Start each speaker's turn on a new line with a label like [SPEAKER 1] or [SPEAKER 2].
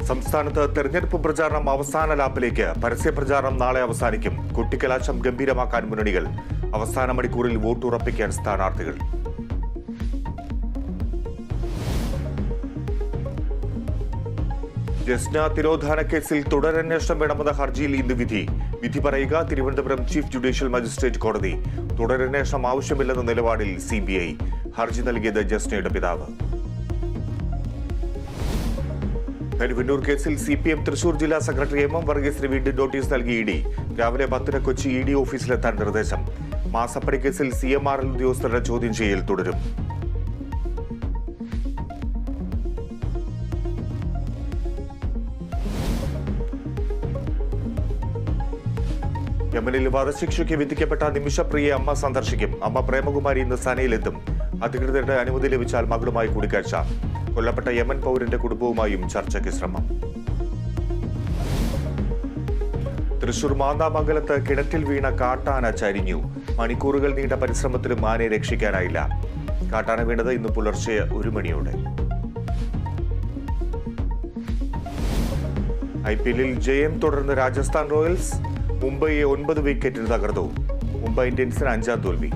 [SPEAKER 1] സംസ്ഥാനത്ത് തെരഞ്ഞെടുപ്പ് പ്രചാരണം അവസാന ലാപ്പിലേക്ക്. പരസ്യ പ്രചാരണം നാളെ അവസാനിക്കും. കൊട്ടിക്കലാശം ഗംഭീരമാക്കാൻ മുന്നണികൾ. അവസാന മണിക്കൂറിൽ വോട്ടുറപ്പിക്കാൻ സ്ഥാനാർത്ഥികൾ. ജസ്ന തിരോധാന കേസിൽ തുടരന്വേഷണം വേണമെന്ന ഹർജിയിൽ ഇന്ന് വിധി. വിധി പറയുക തിരുവനന്തപുരം ചീഫ് ജുഡീഷ്യൽ മജിസ്ട്രേറ്റ് കോടതി. തുടരന്വേഷണം ആവശ്യമില്ലെന്ന നിലപാടിൽ CBI. ഹർജി നൽകിയത് ജസ്നയുടെ പിതാവ്. കരുവന്നൂർ കേസിൽ CPM തൃശൂർ ജില്ലാ സെക്രട്ടറി MM വർഗീസിന് വീണ്ടും നോട്ടീസ് നൽകി ED. രാവിലെ 10 കൊച്ചി ED ഓഫീസിലെത്താൻ നിർദ്ദേശം. മാസപ്പടി കേസിൽ CMRL ഉദ്യോഗസ്ഥരുടെ ചോദ്യം ചെയ്യൽ തുടരും. യമനിൽ വധശിക്ഷയ്ക്ക് വിധിക്കപ്പെട്ട നിമിഷപ്രിയെ അമ്മ സന്ദർശിക്കും. അമ്മ പ്രേമകുമാരി ഇന്ന് സനയിലെത്തും. അധികൃതരുടെ അനുമതി ലഭിച്ചാൽ മകളുമായി കൂടിക്കാഴ്ച. കൊല്ലപ്പെട്ട യമൻ പൗരന്റെ കുടുംബവുമായും ചർച്ചയ്ക്ക് ശ്രമം. തൃശൂർ മാന്നാമംഗലത്ത് കിണറ്റിൽ വീണ കാട്ടാന ചരിഞ്ഞു. മണിക്കൂറുകൾ നീണ്ട പരിശ്രമത്തിലും ആനയെ രക്ഷിക്കാനായില്ല. കാട്ടാന വീണത് ഇന്ന് പുലർച്ചെ 1 മണിയോടെ. IPL-ൽ ജയം തുടർന്ന് രാജസ്ഥാൻ റോയൽസ്. മുംബൈയെ 9 വിക്കറ്റിന് തകർത്തു. മുംബൈ ഇന്ത്യൻസിന് 5ാം തോൽവി.